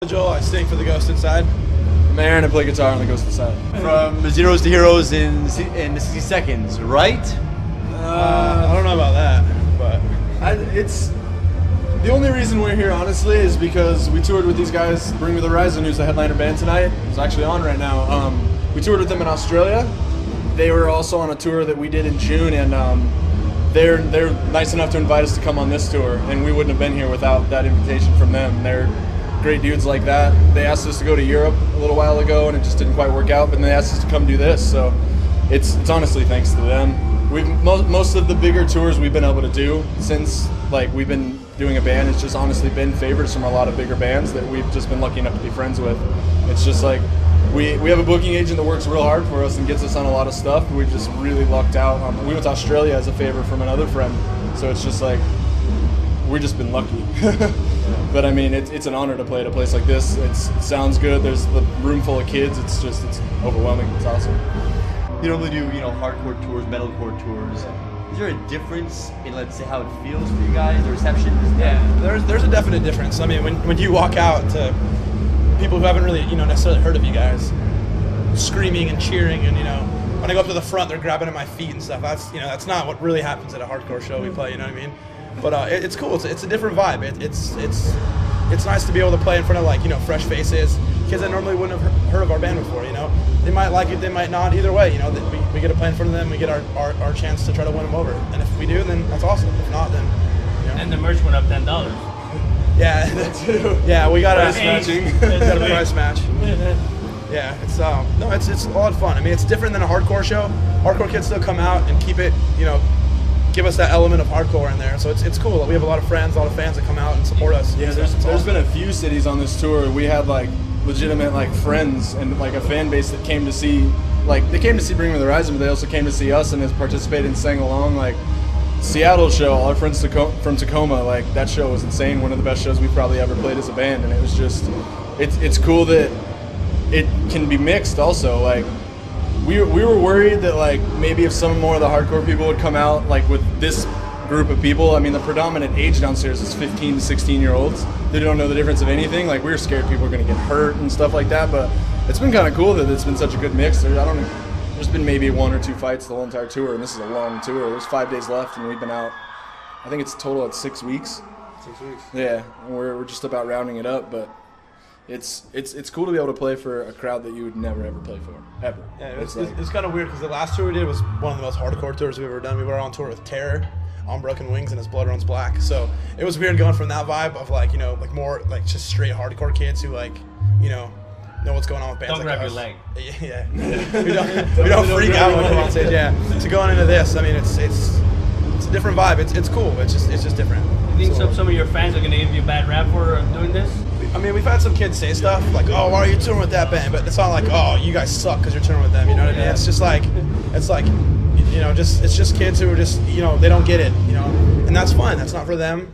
Vigil, I sing for the Ghost Inside. I'm Aaron, I play guitar on the Ghost Inside. From Zeros to Heroes in 60 seconds, right? I don't know about that, but It's the only reason we're here, honestly, is because we toured with these guys, Bring Me the Horizon, who's the headliner band tonight. It's actually on right now. We toured with them in Australia. They were also on a tour that we did in June, and they're nice enough to invite us to come on this tour, and we wouldn't have been here without that invitation from them. They're great dudes like that. They asked us to go to Europe a little while ago, and it just didn't quite work out, but then they asked us to come do this, so it's honestly thanks to them. Most of the bigger tours we've been able to do since we've been doing a band, it's just honestly been favors from a lot of bigger bands that we've just been lucky enough to be friends with. It's just we have a booking agent that works real hard for us and gets us on a lot of stuff. We've just really lucked out. We went to Australia as a favor from another friend, so it's just we've just been lucky. But I mean, it's an honor to play at a place like this. It sounds good. There's the room full of kids. It's overwhelming. It's awesome. You normally do, hardcore tours, metalcore tours. Is there a difference in, let's say, how it feels for you guys, the reception? yeah, there's a definite difference. I mean, when you walk out to people who haven't really, necessarily heard of you guys, screaming and cheering, and when I go up to the front, they're grabbing at my feet and stuff. That's not what really happens at a hardcore show we play. You know what I mean? But it's cool. It's a different vibe. It's nice to be able to play in front of fresh faces, kids that normally wouldn't have heard of our band before. They might like it, they might not. Either way, we get to play in front of them. We get our chance to try to win them over. And if we do, then that's awesome. If not, then And the merch went up $10. yeah, that too. Yeah, we got Price matching. got a price match. Yeah, it's a lot of fun. I mean, it's different than a hardcore show. Hardcore kids still come out and keep it, give us that element of hardcore in there. So it's cool. We have a lot of friends, a lot of fans that come out and support us. Yeah, there's been a few cities on this tour. We had legitimate friends and a fan base that came to see they came to see Bring Me the Horizon, but they also came to see us and has participated and sang along. Seattle show, all our friends from Tacoma, that show was insane. One of the best shows we've probably ever played as a band, and it was just it's cool that it can be mixed also. We were worried that maybe if some more of the hardcore people would come out with this group of people. I mean, the predominant age downstairs is 15 to 16-year-olds. They don't know the difference of anything. We were scared people were going to get hurt and stuff like that, but it's been kind of cool that it's been such a good mix. There's been maybe 1 or 2 fights the whole entire tour, and this is a long tour. There's 5 days left, and we've been out, I think it's total at 6 weeks. 6 weeks. Yeah, and we're just about rounding it up, but it's cool to be able to play for a crowd that you would never ever play for, ever. Yeah, it's kind of weird because the last tour we did was one of the most hardcore tours we've ever done. We were on tour with Terror, On Broken Wings, and His Blood Runs Black. So it was weird going from that vibe of more just straight hardcore kids who know what's going on with bands. Don't grab your leg. Yeah. we don't freak out when we're on stage. Yeah. So going into this, I mean, it's a different vibe. It's cool. It's just different. You think some of your fans are gonna give you a bad rap for doing this? I mean, we've had some kids say stuff "Oh, why are you touring with that band?" But it's not "Oh, you guys suck because you're touring with them." You know what I mean? It's just it's just kids who are just they don't get it, and that's fine. That's not for them.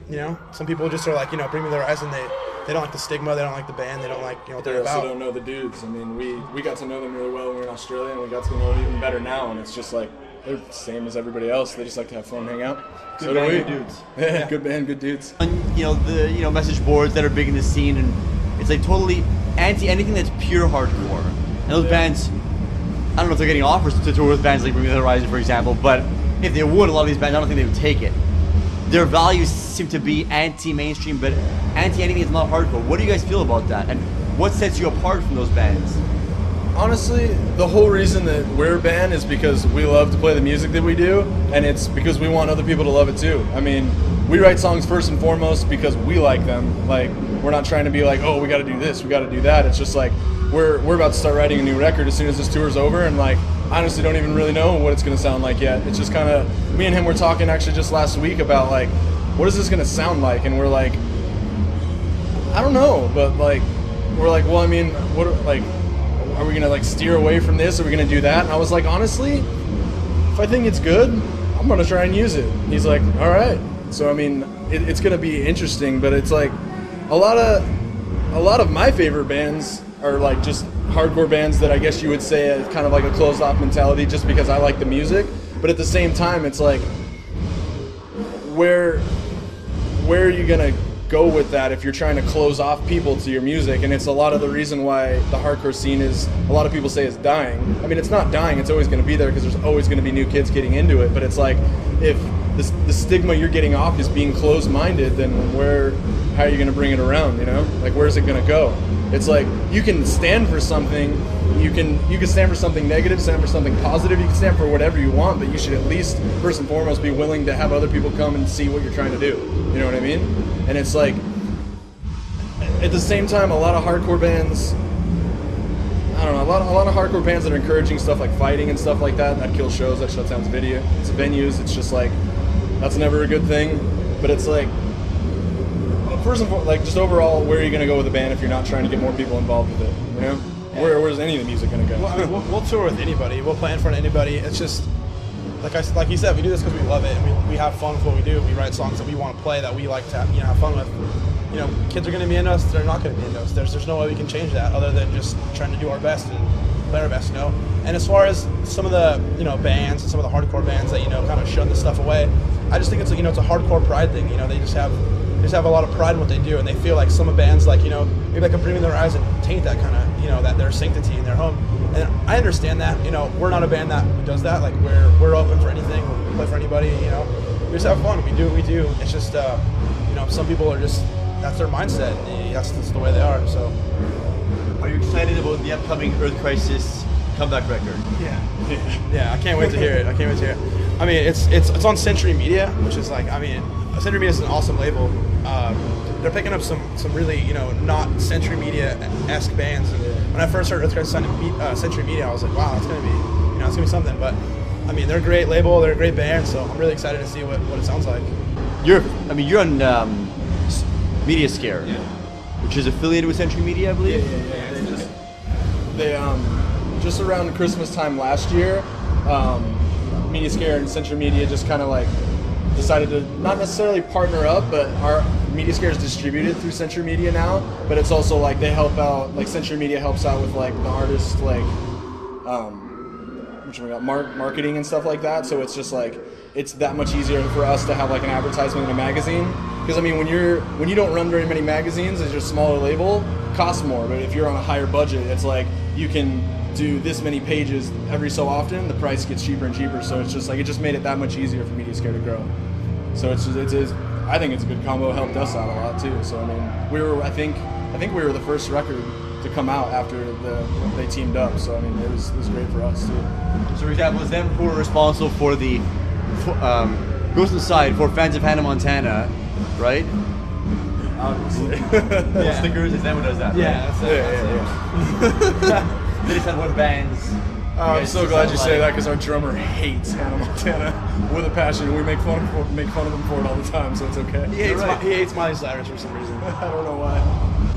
Some people just are Bring Me the Horizon. They don't like the stigma. They don't like the band. They don't like what they're They about. also don't know the dudes. I mean, we got to know them really well when we were in Australia, and we got to know them even better now. And it's just they're the same as everybody else. They just like to have fun and hang out. Good band, good dudes. Yeah, good band, good dudes. On the message boards that are big in the scene, and it's totally anti anything that's pure hardcore. And those bands, I don't know if they're getting offers to tour with bands like Bring Me the Horizon, for example, but if they would, a lot of these bands, I don't think they would take it. Their values seem to be anti-mainstream, but anti-anything that's not hardcore. What do you guys feel about that? And what sets you apart from those bands? Honestly, the whole reason that we're a band is because we love to play the music that we do, and it's because we want other people to love it too. I mean, we write songs first and foremost because we like them. We're not trying to be oh, we got to do this, we got to do that. It's just we're about to start writing a new record as soon as this tour's over, and honestly don't even really know what it's going to sound like yet. It's just kind of, me and him were talking actually just last week about what is this going to sound like, and we're I don't know, but we're well, I mean, what are we going to steer away from this? Are we going to do that? And I was honestly, if I think it's good, I'm going to try and use it. He's all right. So I mean, it's going to be interesting, but it's a lot of my favorite bands are just hardcore bands that I guess you would say is kind of a closed off mentality just because I like the music. But at the same time, it's where are you going to go with that if you're trying to close off people to your music. And it's a lot of the reason why the hardcore scene is, a lot of people say, is dying. I mean, it's not dying, it's always going to be there because there's always going to be new kids getting into it. But it's like, if the stigma you're getting off is being closed-minded, then how are you going to bring it around, you know? Like, where's it going to go? It's like, you can stand for something, you can stand for something negative, stand for something positive, you can stand for whatever you want, but you should at least, first and foremost, be willing to have other people come and see what you're trying to do. You know what I mean? And it's like, at the same time, a lot of hardcore bands, I don't know, a lot of hardcore bands that are encouraging stuff like fighting and stuff like that kills shows, that shuts down it's venues, it's just like, that's never a good thing. But it's like, first and foremost, like, just overall, where are you going to go with a band if you're not trying to get more people involved with it, you know? Where's any of the music going to go? Well, I mean, we'll tour with anybody. We'll play in front of anybody. It's just, like you said, we do this because we love it, and we have fun with what we do. We write songs that we want to play, that we like to have fun with. You know, kids are going to be into us. They're not going to be into us. There's no way we can change that other than just trying to do our best and play our best, you know? And as far as some of the, bands and some of the hardcore bands that, kind of shun this stuff away, I just think it's, it's a hardcore pride thing. They just have a lot of pride in what they do, and they feel like some of bands, like, maybe like a Bring Me the Horizon taint that kind of, that their sanctity in their home. And I understand that, we're not a band that does that. Like, we're open for anything, we play for anybody, we just have fun, we do what we do. It's just, some people are just, that's their mindset, and that's the way they are, so. Are you excited about the upcoming Earth Crisis comeback record? Yeah, I can't wait to hear it. I mean, it's on Century Media, which is like, Century Media is an awesome label. They're picking up some really, not Century Media-esque bands. And when I first heard Earth Crisis on Century Media, I was like, wow, it's gonna be, it's gonna be something. But I mean, they're a great label, they're a great band, so I'm really excited to see what it sounds like. You're on Media Scare, which is affiliated with Century Media, I believe. They just around Christmas time last year, Media Scare and Century Media just kind of like decided to not necessarily partner up, but our Media Scare is distributed through Century Media now. But it's also like they help out, like Century Media helps out with like the artist, like marketing and stuff like that. So it's just like, it's that much easier for us to have like an advertisement in a magazine. Because I mean, when you don't run very many magazines, as your smaller label, it costs more. But if you're on a higher budget, it's like you can do this many pages every so often, the price gets cheaper and cheaper. So it's just like, it just made it that much easier for Media Scare to grow. So I think it's a good combo. It helped us out a lot too. So I mean, I think we were the first record to come out after they teamed up. So I mean, it was great for us too. So for example, it's them who are responsible for the Ghost Inside for fans of Hannah Montana, right? Obviously. Stickers, it's them who does that. Yeah, right? that's it. They just had one bands. I'm so glad you say that, because our drummer hates Hannah Montana with a passion. We make fun of him for it all the time, so it's okay. He hates Miley Cyrus for some reason. I don't know why.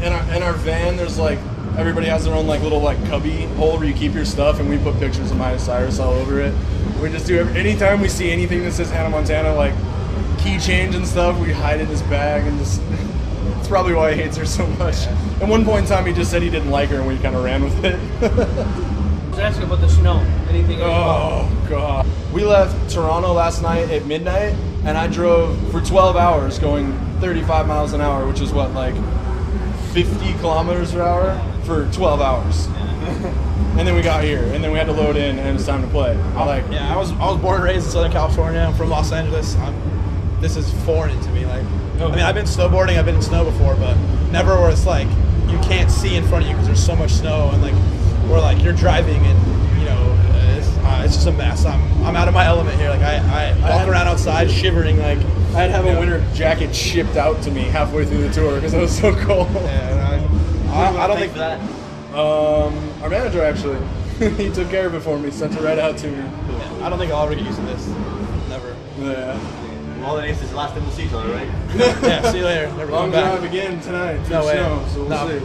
In our van, there's like, everybody has their own like little like cubby hole where you keep your stuff, and we put pictures of Miley Cyrus all over it. We just do anytime we see anything that says Hannah Montana, like key change and stuff, we hide it in his bag and just. That's probably why he hates her so much. At one point in time, he just said he didn't like her, and we kind of ran with it. I was asking about the snow. Anything? Oh, God. We left Toronto last night at midnight, and I drove for 12 hours going 35 miles an hour, which is what, like 50 kilometers per hour for 12 hours. And then we got here, and then we had to load in, and it was time to play. I was born and raised in Southern California. I'm from Los Angeles. This is foreign to me. Like, I mean, I've been snowboarding, I've been in snow before, but never where it's like you can't see in front of you because there's so much snow, and like, or like you're driving and it's just a mess. I'm out of my element here. Like I walk around outside shivering. Like I had to have a winter jacket shipped out to me halfway through the tour because it was so cold. Yeah, I don't think that. Our manager actually, he took care of it for me, sent it right out to me. Yeah, I don't think I'll ever get used to this. Never. Yeah. All that is the last time we'll see each other, right? Yeah, see you later. Never Long come back. drive again tonight. No way. Snow, so we'll see.